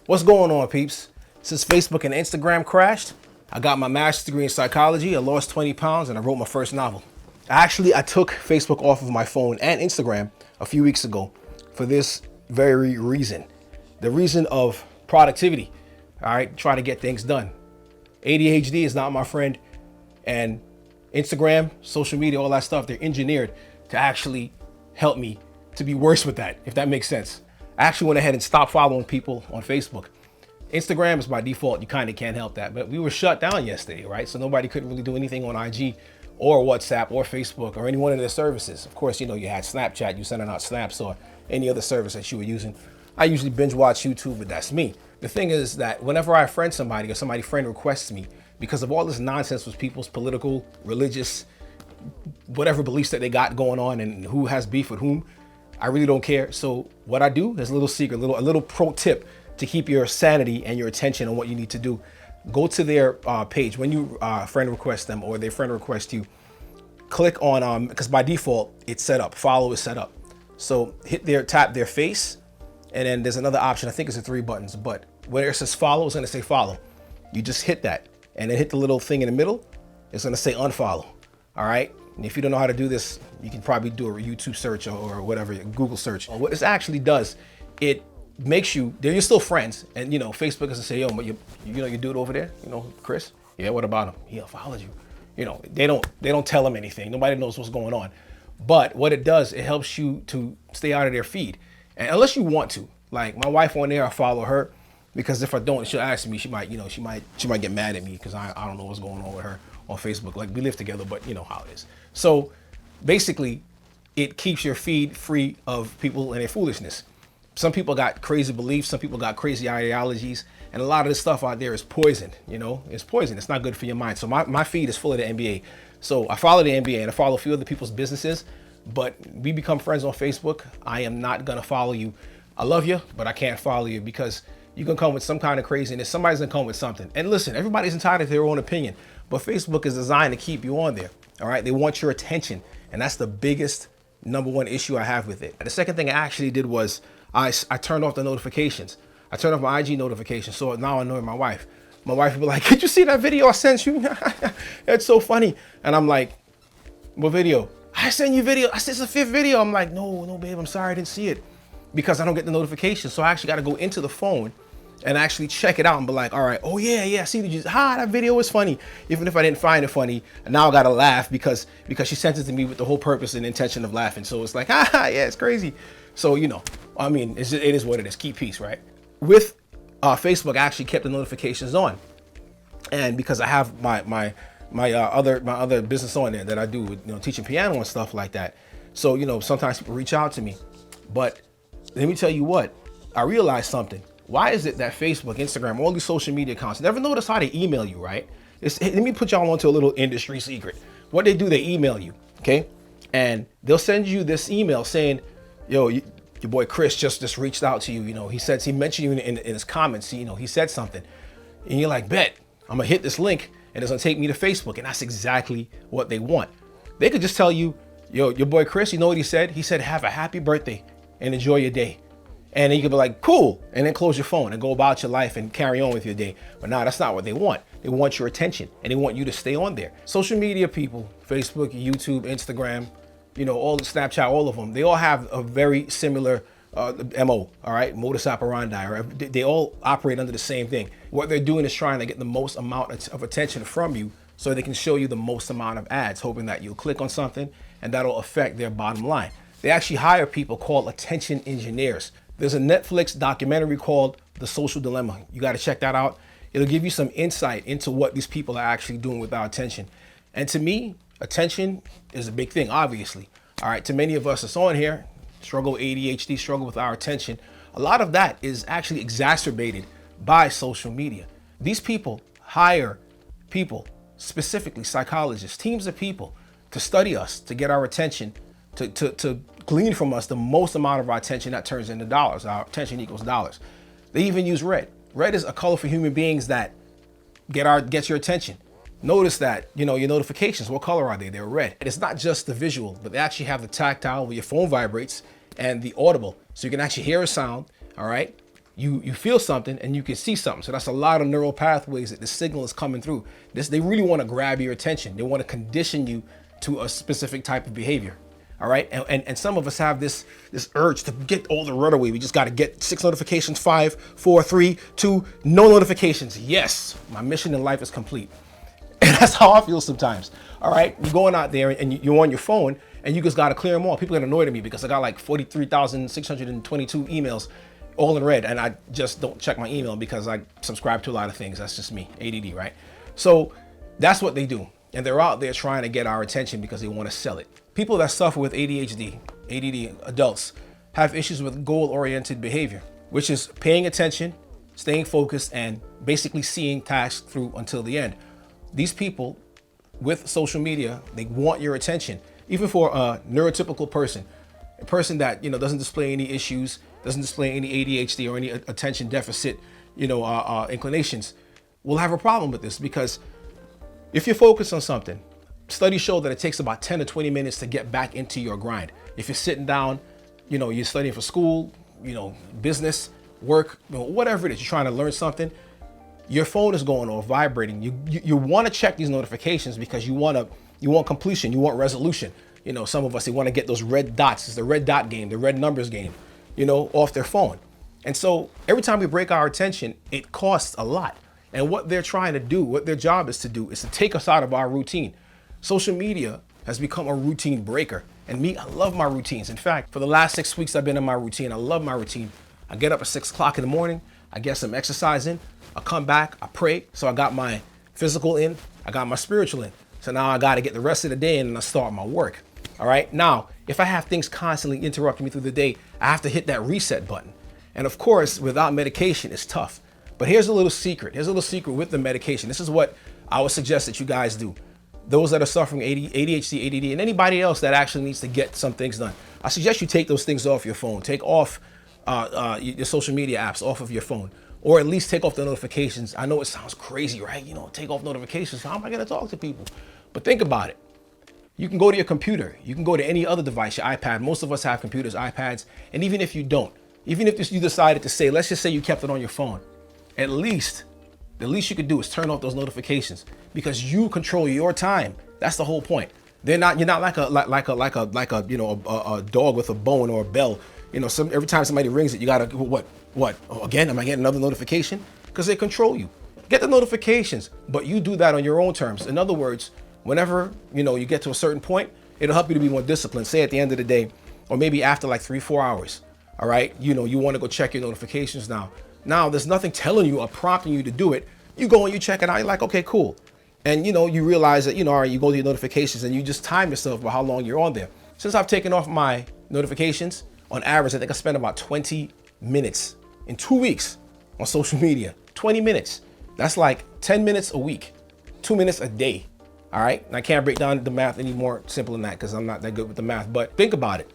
What's going on, peeps? Since Facebook and Instagram crashed, I got my master's degree in psychology, I lost 20 pounds, and I wrote my first novel. Actually, I took Facebook off of my phone and Instagram a few weeks ago for this very reason. The reason of productivity, all right? Try to get things done. ADHD is not my friend, and Instagram, social media, all that stuff, they're engineered to actually help me to be worse with that, if that makes sense. I actually went ahead and stopped following people on Facebook. Instagram is by default, you kind of can't help that, but we were shut down yesterday, right? So nobody couldn't really do anything on IG or WhatsApp or Facebook or any one of their services. Of course, you had Snapchat, you sending out snaps or any other service that you were using. I usually binge watch YouTube, but that's me. The thing is that whenever I friend somebody or somebody friend requests me, because of all this nonsense with people's political, religious, whatever beliefs that they got going on and who has beef with whom, I really don't care. So what I do is a little secret, a little pro tip to keep your sanity and your attention on what you need to do. Go to their page when you friend request them or their friend request you. Click on because by default it's set up. Follow is set up. So tap their face, and then there's another option. I think it's the 3 buttons, but where it says follow, it's gonna say follow. You just hit that, and then hit the little thing in the middle. It's gonna say unfollow. All right. And if you don't know how to do this, you can probably do a YouTube search or whatever, Google search. What this actually does, it makes you're still friends. And Facebook is to say, yo, but you do it over there, Chris? Yeah, what about him? He followed you. They don't tell him anything. Nobody knows what's going on. But what it does, it helps you to stay out of their feed. And unless you want to, like my wife on there, I follow her because if I don't, she'll ask me, she might get mad at me because I don't know what's going on with her on Facebook. Like we live together, but you know how it is. So basically it keeps your feed free of people and their foolishness. Some people got crazy beliefs, some people got crazy ideologies, and a lot of this stuff out there is poison, it's poison. It's not good for your mind. So my feed is full of the NBA. So I follow the NBA and I follow a few other people's businesses, but we become friends on Facebook. I am not gonna follow you. I love you, but I can't follow you because you can come with some kind of craziness. Somebody's gonna come with something. And listen, everybody's entitled to their own opinion, but Facebook is designed to keep you on there. All right, they want your attention. And that's the biggest number one issue I have with it. And the second thing I actually did was I turned off the notifications. I turned off my IG notifications. So now I know my wife. My wife would be like, "Did you see that video I sent you? It's so funny." And I'm like, "What video?" "I sent you video. I said it's the 5th video." I'm like, no, babe, I'm sorry, I didn't see it because I don't get the notification. So I actually got to go into the phone and actually check it out and be like, all right, oh yeah, see, that video was funny. Even if I didn't find it funny, and now I gotta laugh because she sent it to me with the whole purpose and intention of laughing. So it's like, yeah, it's crazy. So it is what it is. Keep peace, right? With Facebook, I actually kept the notifications on, and because I have my other business on there that I do with teaching piano and stuff like that. So sometimes people reach out to me, but let me tell you what, I realized something. Why is it that Facebook, Instagram, all these social media accounts, never notice how they email you, right? Let me put y'all onto a little industry secret. What they do, they email you, okay? And they'll send you this email saying, yo, your boy Chris just reached out to you. He mentioned you in his comments. He said something. And you're like, bet, I'm gonna hit this link and it's gonna take me to Facebook. And that's exactly what they want. They could just tell you, yo, your boy Chris, you know what he said? He said, have a happy birthday and enjoy your day. And then you could be like, cool, and then close your phone and go about your life and carry on with your day. But no, that's not what they want. They want your attention and they want you to stay on there. Social media people, Facebook, YouTube, Instagram, all the Snapchat, all of them, they all have a very similar MO, all right, modus operandi, or they all operate under the same thing. What they're doing is trying to get the most amount of attention from you so they can show you the most amount of ads, hoping that you'll click on something and that'll affect their bottom line. They actually hire people called attention engineers. There's a Netflix documentary called The Social Dilemma. You got to check that out. It'll give you some insight into what these people are actually doing with our attention. And to me, attention is a big thing, obviously. All right, to many of us that's on here, struggle with ADHD, struggle with our attention. A lot of that is actually exacerbated by social media. These people hire people, specifically psychologists, teams of people to study us, to get our attention, to glean from us the most amount of our attention that turns into dollars. Our attention equals dollars. They even use red. Red is a color for human beings that gets your attention. Notice that, your notifications, what color are they? They're red. And it's not just the visual, but they actually have the tactile where your phone vibrates and the audible. So you can actually hear a sound, all right? you feel something and you can see something. So that's a lot of neural pathways that the signal is coming through. They really want to grab your attention. They want to condition you to a specific type of behavior. All right. And some of us have this urge to get all the rudder away. We just got to get 6 notifications, 5, 4, 3, 2, no notifications. Yes, my mission in life is complete. And that's how I feel sometimes. All right. You're going out there and you're on your phone and you just got to clear them all. People get annoyed at me because I got like 43,622 emails all in red. And I just don't check my email because I subscribe to a lot of things. That's just me, ADD, right? So that's what they do. And they're out there trying to get our attention because they want to sell it. People that suffer with ADHD, ADD adults, have issues with goal-oriented behavior, which is paying attention, staying focused, and basically seeing tasks through until the end. These people with social media, they want your attention. Even for a neurotypical person, a person that doesn't display any issues, doesn't display any ADHD or any attention deficit, inclinations, will have a problem with this because if you're focused on something, studies show that it takes about 10 to 20 minutes to get back into your grind. If you're sitting down, you're studying for school, business, work, whatever it is, you're trying to learn something, your phone is going off, vibrating. You want to check these notifications because you want completion, you want resolution. Some of us, they want to get those red dots. It's the red dot game, the red numbers game, off their phone. And so every time we break our attention, it costs a lot. And what they're trying to do, what their job is to do, is to take us out of our routine. Social media has become a routine breaker. And me, I love my routines. In fact, for the last 6 weeks, I've been in my routine. I love my routine. I get up at 6 o'clock in the morning. I get some exercise in. I come back. I pray. So I got my physical in. I got my spiritual in. So now I got to get the rest of the day in and I start my work. All right. Now, if I have things constantly interrupting me through the day, I have to hit that reset button. And of course, without medication, it's tough. But here's a little secret. Here's a little secret with the medication. This is what I would suggest that you guys do. Those that are suffering ADHD, ADD, and anybody else that actually needs to get some things done. I suggest you take those things off your phone. Take off your social media apps off of your phone, or at least take off the notifications. I know it sounds crazy, right? Take off notifications. How am I going to talk to people? But think about it. You can go to your computer. You can go to any other device, your iPad. Most of us have computers, iPads. And even if you don't, even if you decided to say, let's just say you kept it on your phone, at least the least you could do is turn off those notifications because you control your time. That's the whole point. You're not like a dog with a bone or a bell. Every time somebody rings it, you gotta what? Oh, again? Am I getting another notification? Because they control you. Get the notifications, but you do that on your own terms. In other words, whenever you get to a certain point, it'll help you to be more disciplined. Say at the end of the day, or maybe after like 3-4 hours. All right, you want to go check your notifications now. Now, there's nothing telling you or prompting you to do it. You go and you check it out. You're like, okay, cool. And, you realize that, all right, you go to your notifications and you just time yourself by how long you're on there. Since I've taken off my notifications, on average, I think I spend about 20 minutes in 2 weeks on social media. 20 minutes. That's like 10 minutes a week, 2 minutes a day. All right. And I can't break down the math any more simple than that because I'm not that good with the math. But think about it.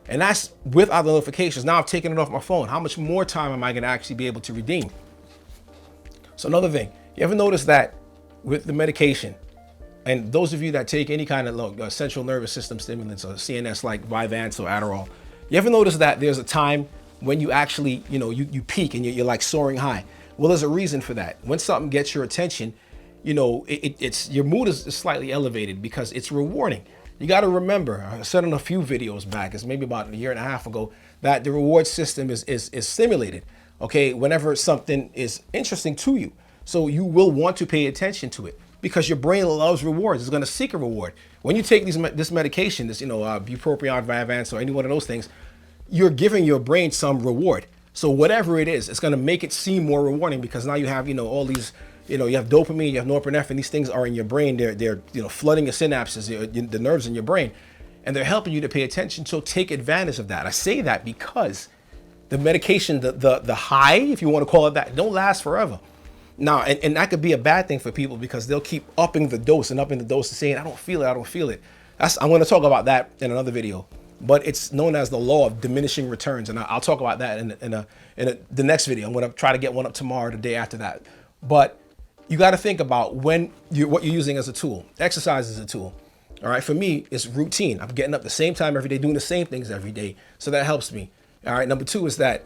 And that's without the notifications. Now I've taken it off my phone. How much more time am I going to actually be able to redeem? So another thing, you ever notice that with the medication, and those of you that take any kind of central nervous system stimulants or CNS like Vyvanse or Adderall, you ever notice that there's a time when you actually, you peak and you're like soaring high? Well, there's a reason for that. When something gets your attention, it's your mood is slightly elevated because it's rewarding. You got to remember, I said in a few videos back, it's maybe about a year and a half ago, that the reward system is stimulated, okay, whenever something is interesting to you. So you will want to pay attention to it because your brain loves rewards. It's going to seek a reward. When you take this medication, bupropion, Vyvanse, or any one of those things, you're giving your brain some reward. So whatever it is, it's going to make it seem more rewarding because now you have, all these, you have dopamine, you have norepinephrine. These things are in your brain. They're flooding your synapses, the nerves in your brain, and they're helping you to pay attention. So take advantage of that. I say that because the medication, the high, if you want to call it that, don't last forever. Now, and that could be a bad thing for people because they'll keep upping the dose and saying, I don't feel it. I'm going to talk about that in another video, but it's known as the law of diminishing returns. And I'll talk about that in the next video. I'm going to try to get one up tomorrow, the day after that. But you got to think about what you're using as a tool. Exercise is a tool. All right. For me, it's routine. I'm getting up the same time every day, doing the same things every day. So that helps me. All right. Number two is that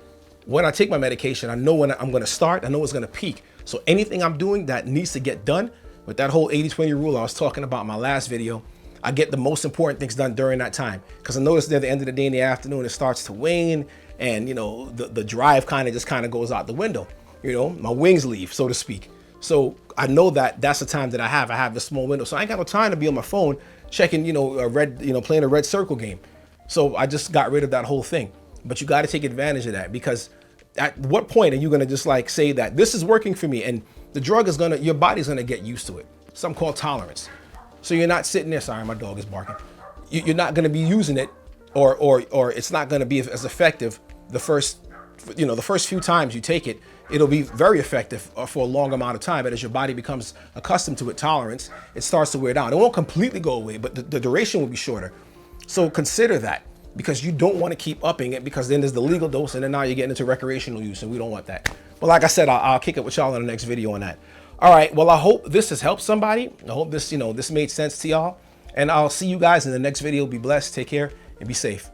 when I take my medication, I know when I'm going to start, I know it's going to peak. So anything I'm doing that needs to get done with that whole 80-20 rule I was talking about in my last video, I get the most important things done during that time. Because I notice at the end of the day in the afternoon, it starts to wane, and you know, the drive kind of goes out the window. You know, my wings leave, so to speak. So I know that that's the time that I have this small window. So I ain't got no time to be on my phone checking, you know, playing a red circle game. So I just got rid of that whole thing. But you got to take advantage of that, because at what point are you going to just like say that this is working for me, and the drug is going to, your body's going to get used to it. Something called tolerance. So you're not sitting there, sorry, my dog is barking. You're not going to be using it, or it's not going to be as effective the first few times you take it. It'll be very effective for a long amount of time, but as your body becomes accustomed to it, tolerance, it starts to wear down. It won't completely go away, but the duration will be shorter. So consider that, because you don't want to keep upping it, because then there's the legal dose, and then now you're getting into recreational use, and we don't want that. But like I said, I'll kick it with y'all in the next video on that. All right, well, I hope this has helped somebody. I hope this made sense to y'all, and I'll see you guys in the next video. Be blessed, take care, and be safe.